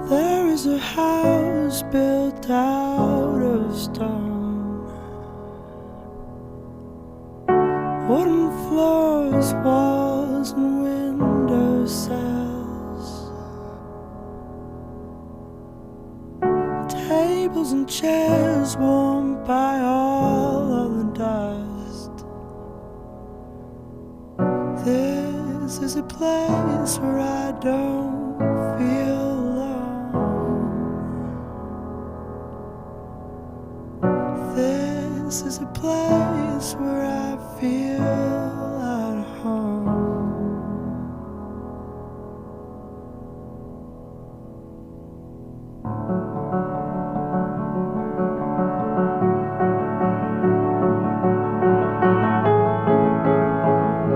There is a house built out of stone, wooden floors, walls and window sills, tables and chairs warmed by all of the dust. This is a place where I don't feel alone. This is a place where I feel